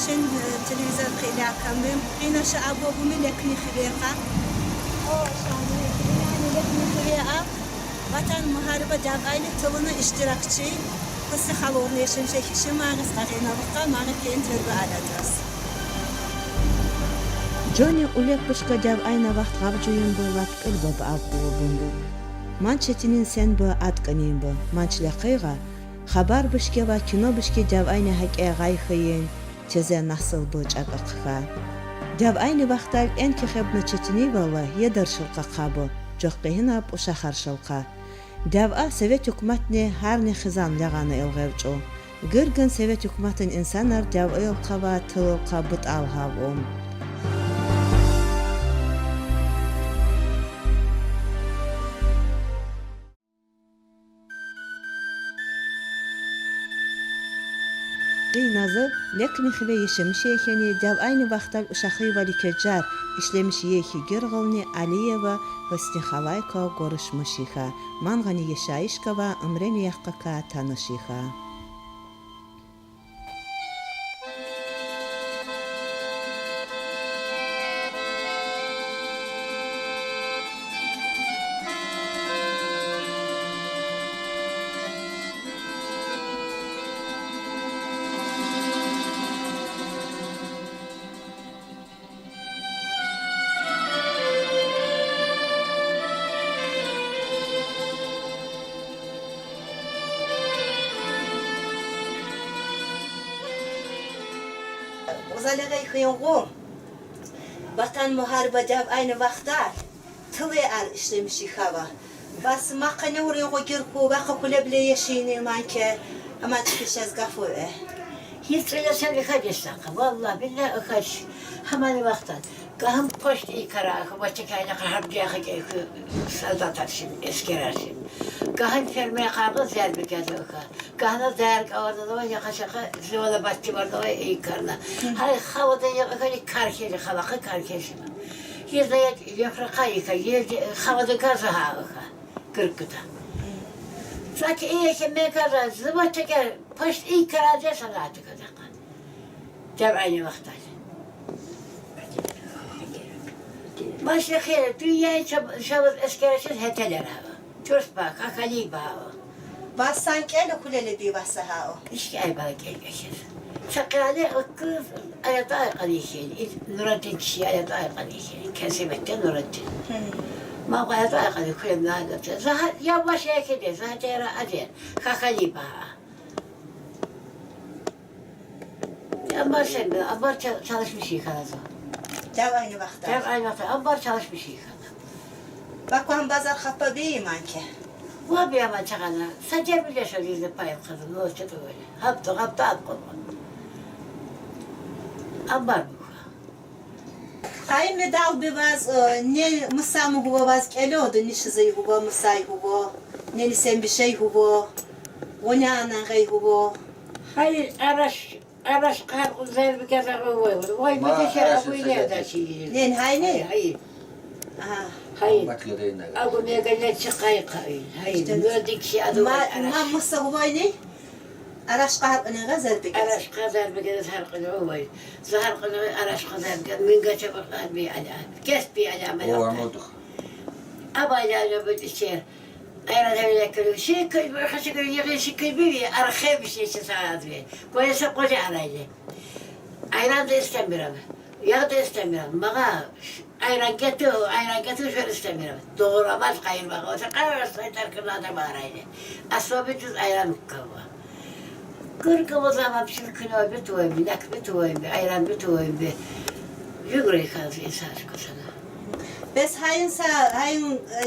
عشان تلفزيون قيلا كامل قينا شعبو بملكني خبيقة يعني لكني خبيقة vatan muharebe cevaylı tılını iştirakçı kısa halorlu yaşam şekişi mağız kakina bakka mağız keyin törbe alacağız. Johnny ulek bışka cevayna vaxt gavcuyun bu vat ılbab avbu bundu. Mançetinin sen bu atqanin bu. Mançle qıyga xabar bışke va kino bışke cevayna haqe gayxiyin teze nasıl bu çaqaqqa. Cevayni vaxtal en kexebna çetini valla yedar şılqa qabu. Joqqihinab u şahar şılqa. Dev'a Sovet hükümetine her ne xizan lağanı elgevço. Gırgın Sovet hükümetin insanlar dev'a yolqa tılqa bıt alhavum. Qıynazı lekni xive yeşemiş yekeni dev'ayni vaxtal uşaqı vali kecar işlemiş yeki Gergolni Aliyeva Hosni Xalayko goruşmuşiha. Mangani yaşayışka ve ömreni yaqqaka tanışiha. Uzalegay xiyonğum vatan muharebe cevayni vaxtar tılı al işlemişi hava. Bas makane oraya girku vaqa kule bile yeşini manke ama çıkışız gafu Hiç öyle sen yıkacağız. Vallahi billahi yıkaç. Hemen vaktan. Kahım poşt ikara, başçakayla kahım diyakı saldat arşim, esker arşim. Kahım fermeye kavga zerbi kazı oka. Kahına zer kavada da var, yaka şaka zivada başçı var da var ikarna. Hay havada yakakali karkeşi, havakı karkeşi. Yerde yakraka yıka, yerde havada gazı ha oka. Kırkıda. Zaten iyi ki me kaza zıva çeker, poşt ikara diye salatı kadar. Cem aynı vaktan. Başka xeyr, dünyayı şabız eskeresiz heteler hava. Çörspa, kakali bağı. Bas sanki ele kuleli bir bası ha o. İşte ay bağı gelmeşir. Şakale kız ayata ayakalı şeydi. Nurattin kişi ayata ayakalı şeydi. Kesemette Nurattin. Ma ayata ayakalı kulem nadatı. Zahat yavaş yakede, zahat yara ader. Kakali bağı. Ambar sen mi? Ambar çalışmış yıkanadı. Cevayni vaxtar. Hep aynı vakti ambar çalışmış yıkandı. Bakwan bazar xappa beyi manke. Bu bir ama çakana. Sacer bile söylüyordu payım kızım. Ne olacak öyle. Haptı hap koyma. Ambar bu. Hayır ne dal bir vaz ne mısam huva vaz kelodu ne şizay huva mısay huva ne lisem bir şey huva o ne anan gay huva. Hayır araş kar güzel bir kez koyuyor. Vay bir de şey bu nerede şey. Ne hayır. Hayır. Aha. Hayır. Abu ne kadar çıkay kay. Hayır. Gördük şey adı var. Ma mısa huva ne? Araş kahar ne gazel bir kez. Araş kadar bir kez her konu var. Zahar konu araş kadar bir kez. Min geçe bakar bir ala. Kes bir ala. O anladık. Abayla böyle şey. Ayran evine kırıyor. Şey köy böyle kaçı köy yakın şey köy bir arkaya bir şey saat bir. Koysa koca arayla. Ayran da istemiyorum. Yağ da istemiyorum. Bana ayran getir şöyle istemiyorum. Doğramaz kayırmak. Oysa kayırırsa terkirlerde bağırayla. Asla bir düz ayran kavga. Kırkım o zaman bir şey kına bir tuğayım bir, nak bir tuğayım bir, ayran bir tuğayım bir. Yugurayı kaldı insan kusana. Bes hayın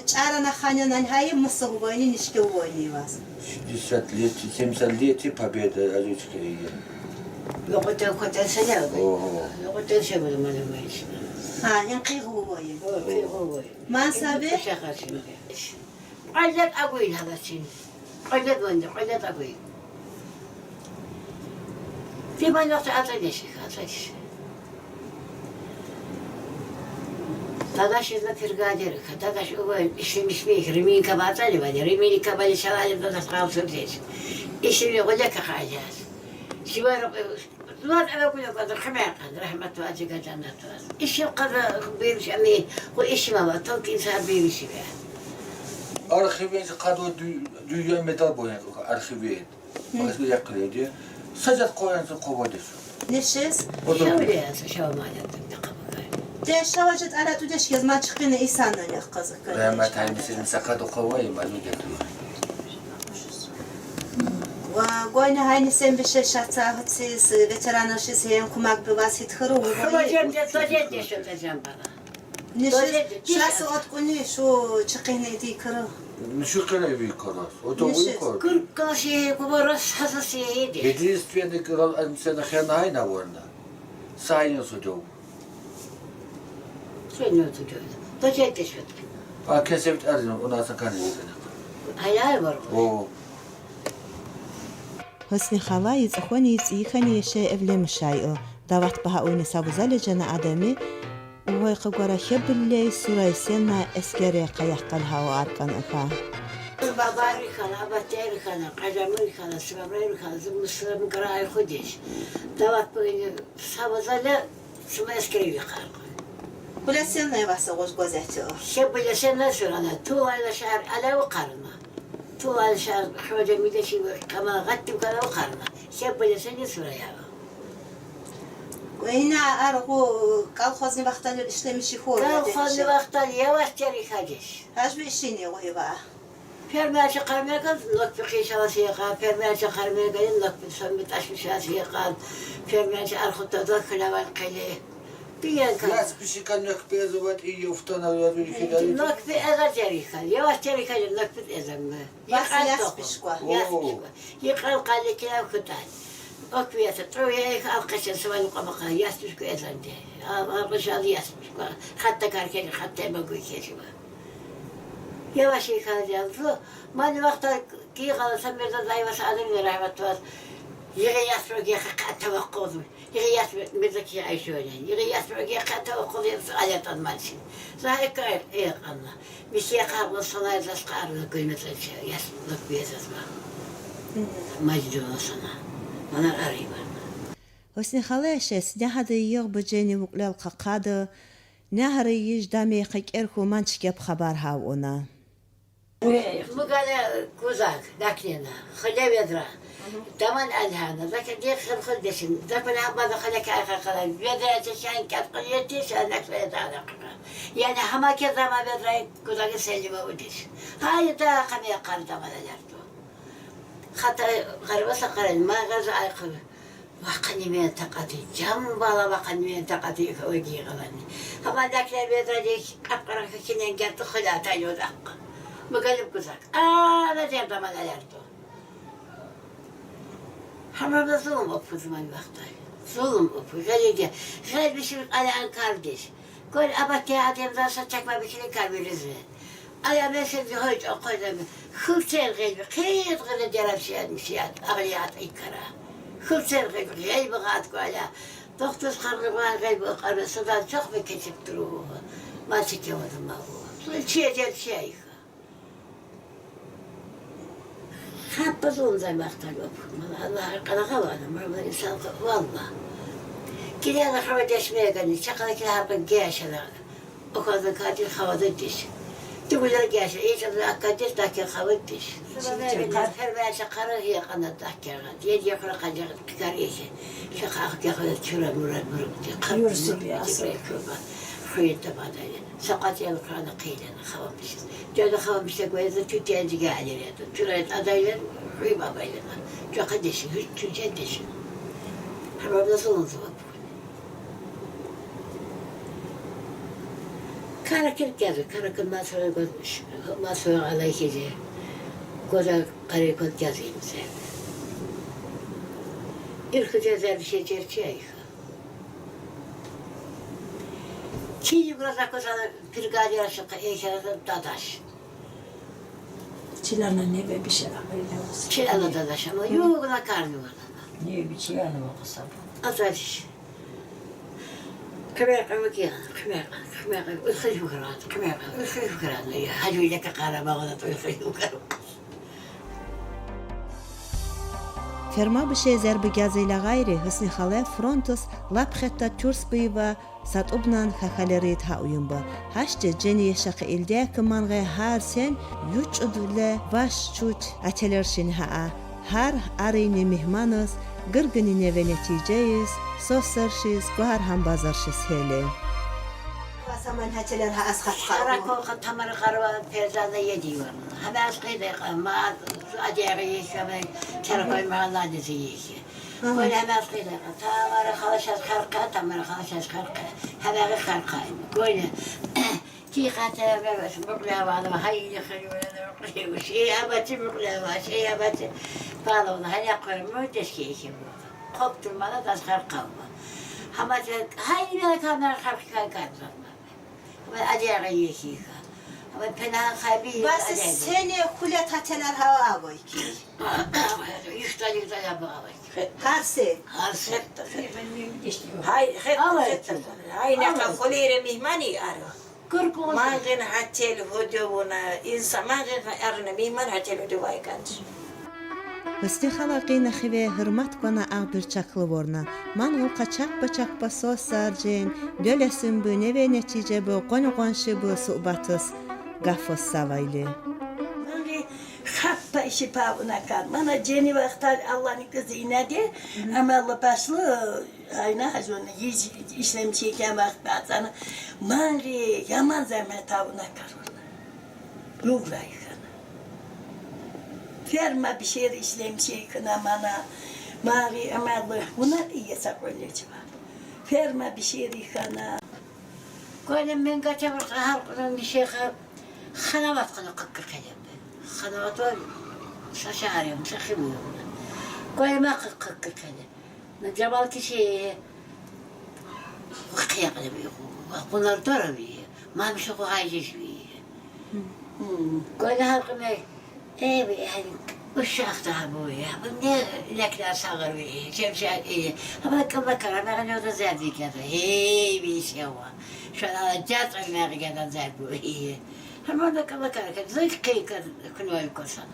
çarana xanyanan hayın mısa huva ne nişke huva ne vaz. 60 лет, 70 лет победа Алючки. Yok öte sene oldu. Yok öte şey oldu bana işte. Ha yan kıyı huva ye. Mansabe. Şaka şimdi. Aylet aguil hada şimdi. Aylet önce, aylet aguil. Diman yoksa atayleşik. Dadaş yüzme firgadir. Dadaş işlemiş bir Rimin kabatali var. Rimin kabali şalali dadaş kalsın diye. İşini koca kakacağız. Şimdi Ulan eve koyuyor kadar kımaya kadar rahmet ve acıka cennet olsun. İşim kadar büyümüş ama o işime var. Tok insan büyümüş be. Arxiven kadı dünya medal boyan arxiven. Başka yakılıyor diye. Sacat koyansın kovada şu. Neşiz? Şöyle yazsa şavmanyadım ne kabul. De şavacet arat udeş gezma çıkını insanla ne kazık. Rahmet ayımsın sakadı kovayım azu getiriyor. Goyna hayni sen bir şey şatsa hıtsız veteranlar şey seyen kumak bir vasit hırı mı? Kıvacım de tojet yaşatacağım bana. Neşiz? Şası otkuni şu çıkını di kırı. Şu kadar büyük koros. O da Neşiz? büyük koros. Kırk kaşı kubaros hassasiyeti. Yedi isteyen kral sen xena hayna varna. Sayın socu. Sen ne oturuyorsun? Tojet yaşatacağım. A kesevit ardım ona sakan yedin. Hayal var o. O Hosni xalay zxoni tsikhani yeshe evlem shayo davat baha oyni sabuzale jana adami وهي قبرة خب اللي سورة سنة اسكري قيق الهوا أركان أفا Babari khala, abateri khala, qajamir khala, sibabri khala, zımısırım qıray xudiş. Davat böyle sabazala sıma eskeri khala. Bula sen ne vasa goz gozeti o? Şebile sen ne söylene? Tuvalı şehir ala ve karma. Tuvalı şehir hoca mideşi kama gattim kala ve karma. Şebile sen ne söylene? Goyna argu kalxozni vaqtlar işlemişi xor. Kalxozni vaqtlar yavaş çeri hadiş. Haj bir işini o va. Permerçe karmaya kal, nokta kişavası yakal, permerçe karmaya kal, nokta samimi taşmışası yakal, permerçe arkutta da kılavan kale. Bilen kal. Yas bir şey kan yok bezuvat iyi uftana var bir şey değil. Nokta ezar cerikal, yavaş cerikal, nokta ezar mı? Yas pişkwa. Yakal kale kilav kutan. Okviyatı, troya alkışın sıvanı kamaka, yas pişkwa ezar diye. Alkışalı yas pişkwa. Hatta karken, hatta emagoy keşiva. Yavaş yıkayacağız. Mani vakta ki kalırsam bir de dayvası adını rahmet var. Yığı yasrı ki tavakkudu. Yığı yasrı mirdeki ay şöyle. Yığı yasrı ki tavakkudu yapsa alet almalısın. Zahir kayıp iyi kanla. Bir şey kavga sana yazas karlı kıymetli şey. Yasrılık bir yazas var. Macide olsana. Bana arayayım. Hosni xalay shes nahada yig bajeni wuklal qaqada nahar yij dami qikir human chkep khabar hauna Mugale kuzak daknina. Khale vedra. Taman alhana. Zaten diye khıl desin. Zaten abada khale kayka kala. Vedra çeşen kat qiyeti şanak vedra. Yani hama kezama vedra kuzak selime udiş. Hayır da kamiye qarda malalardu. Hatta garba sakaral ma gaza ayqı. Vakani men taqati cam bala vakani taqati ogi qalani. Hama dakler vedra dik apqara kinen gatı khilata yodak. Magalip kuzak. Ne diyeyim de malalardı. Hamurda zulüm opu zaman vakti. Zulüm opu. Galiba. Galiba bir şey alayan kardeş. Gol abatya ademden saçakma bir şey kalbiriz mi? Aya mesela hoş okudum. Hıfsel galiba. Kıyıt gıda derab şey etmiş ya. Ağliyat ikkara. Hıfsel galiba. Galiba gat koyla. Doktor karnıma galiba okarı. Sudan çok mu kesip duruyor. Maçık yamadım bu. Çiğecel şey. Hatta zonzay vakta yok. Allah kanağa varım. Ama insan valla. Gidiyor da hava deşmeye geldi. Çakalıklı hava geçer. O kadar katil havada diş. Tübüler geçer. İyice hakikaten dakika hava diş. Her veya karı yakana dakika. Yedi yakına kaçacak çıkar yeşil. Şakak yakına çöre murat. Yürüsün biraz. Kıyıda badayla. Sakat yalıkrana kıyıdan havamışız. Canı havamışsa koyarsa tütyenci gelirdi. Çürayet adaylar kıyı babayla. Çok deşin, tütyen deşin. Hamam nasıl oldu bak. Karakır geldi. Karakır masaya alayıcı. Koza karakır gezeyim sen. İlk cezer bir şey cerçeği. Çiğ burada kozana pirgadi aşıkı eşarada dadaş. Çilana ne be bir şey öyle olsun. Çilana dadaş ama yok da karnı var. Niye bir çilana var kısam? Ataş. Kımer kımer ki kımer ıskı yukarıda kımer ıskı yukarıda ya hacı ile kakara bağda ıskı yukarıda. Ferma bir şey zerbi gazıyla gayri hısni xale frontus lapxetta turs bıyıba satubnan xaxalerit ha uyumba. Haşçı ceni yaşakı ilde kımanğı har sen yuç udule baş çuç atelerşin ha. Har arayını mihmanız, gırgınine ve neticeyiz, sosyarşiz, guhar ham bazarşiz hele. Saman haçeler ha askat Şara kaldı. kolka tamarı karvan perzada yediği var. Hemen askıydı ama acayı yeşme çarpay mahallesi yeşi. Böyle hemen askıydı. Tamarı kalaşas karka, tamarı kalaşas karka. Hemen karka. Böyle ki katı vermez. Muklava da hayli khayır. Şey abati muklava, şey abati. Bağlı hani yaparım müthiş ki bu. Kopturmada da karka. Ama hayli kamera karka karka. Acayip yeşil. Ama pena kaybı. Bas seni kulet haçeler hava koy ki. Yüksel yapıyor. Harse. Hasret. Hay Evet. hay ne kafolere mihmani aro. Kırk olsun. Mangin hatel hodovuna insan mangin arna mihman hatel hodovay kanç. Hısni xalaqina xive hırmat bana ağ bir çaklı vorna. Man o kaçak baçak baso sarjen, dölesin bu ne ve netice bu konu konşu bu subatız gafos savaylı. Mangi happa işi pavuna kal. Mana ceni vaktar Allah'ın kızı inedi. Ama Allah başlı ayna haconu işlemçiyken vakt bazana. Mangi yaman zahmet pavuna kal. Nuvrayı. Ferma bir şey işlemçi kına mana mari amalı bunlar iyi saklıyıcı var. Ferma bir şey yıkana. Koydum ben kaçamak halkının bir şey xanavat kını kıkkır kelim. Xanavat var. Saça arıyorum, sakımıyorum. Koydum kıkkır kelim. Cemal kişi kıyak edemiyor. Bunlar duramıyor. Mamışı koyacağız bir. Koydum halkına evet, yani uşak daha bu ya. Bu ne lekler sağır bir şemşer iyi. Ama bakar, ben o da zerdik ya. Hey bir şey var. Şu an cat ölmeye gelen zer bu iyi. Ama da bakar, zık kıyıkır kınayı korsana.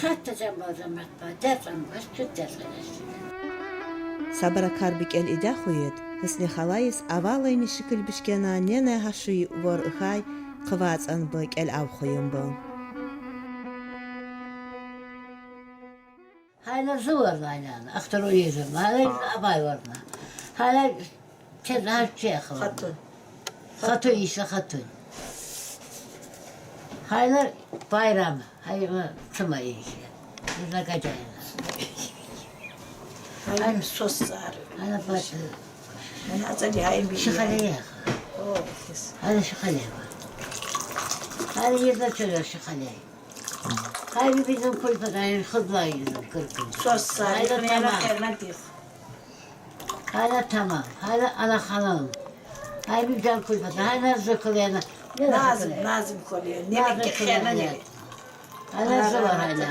Hatta zaman dersen baş dersen. Sabra karbik el ida xuyet. Hısni xalayis avalayni şikil bişkena nene haşuy vor ıhay qıvatsan bık el av xuyun bu. Hala zıvar hala, aktar o yedim. Hala abay var mı? Hala her şey var. Hatun. Hatun işte hatun. Hala bayram, hala tuma iyi. Burada kaçayım. Hayır sos sarı. Hala başlı. Ben azali hayır bir şey. Şıkaleye. Oh kız. Hala şıkaleye var. Hala yerde çözüyor şıkaleye. Hala bizim kulüpten hızla gidiyor kırkın. Sos sarı. Hala Ben tamam. yana değil. Hala tamam. Hala ana hanım. Hala bizim kulüpten. Hala zıkılayana. Nazım kolye. Ne Nazım bekle kolye. hemen evi. Hala zıvar hala.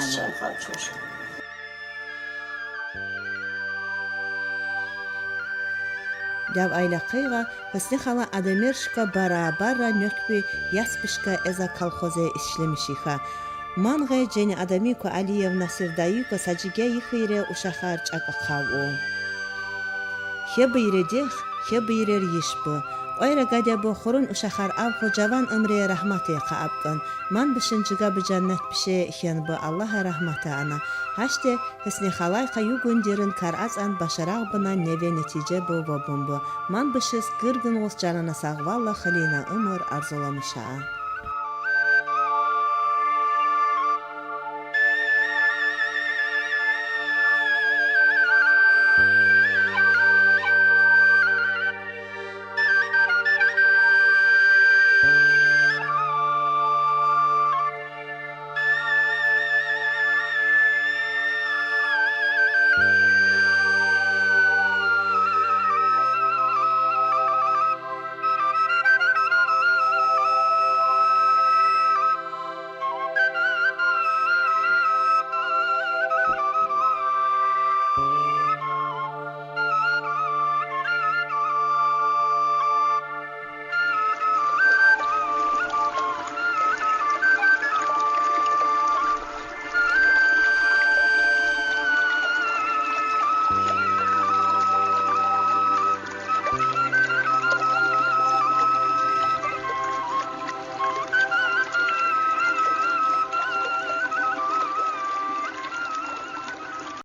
Dav ayla qıyğa hısni xala ademirşka barabara nökbi yaspışka eza kalxoze işlemişiha. Manğe ceni adamiko Aliyev Nasirdayiko sacige yıxire uşaxar çaka qavu. He bıyredih, he bıyrer yişbu. Oyra gade bu xurun uşaxar avxu cavan ömreye rahmati qaabqın. Man bişinciga bu cennet bişe hen bu Allah'a rahmata ana. Haşte hısni xalay qayu günderin karazan başaraq bına neve netice bu vabun bu. Man bişis gırgın oz canına sağvalla xalina ömür arzulamışa.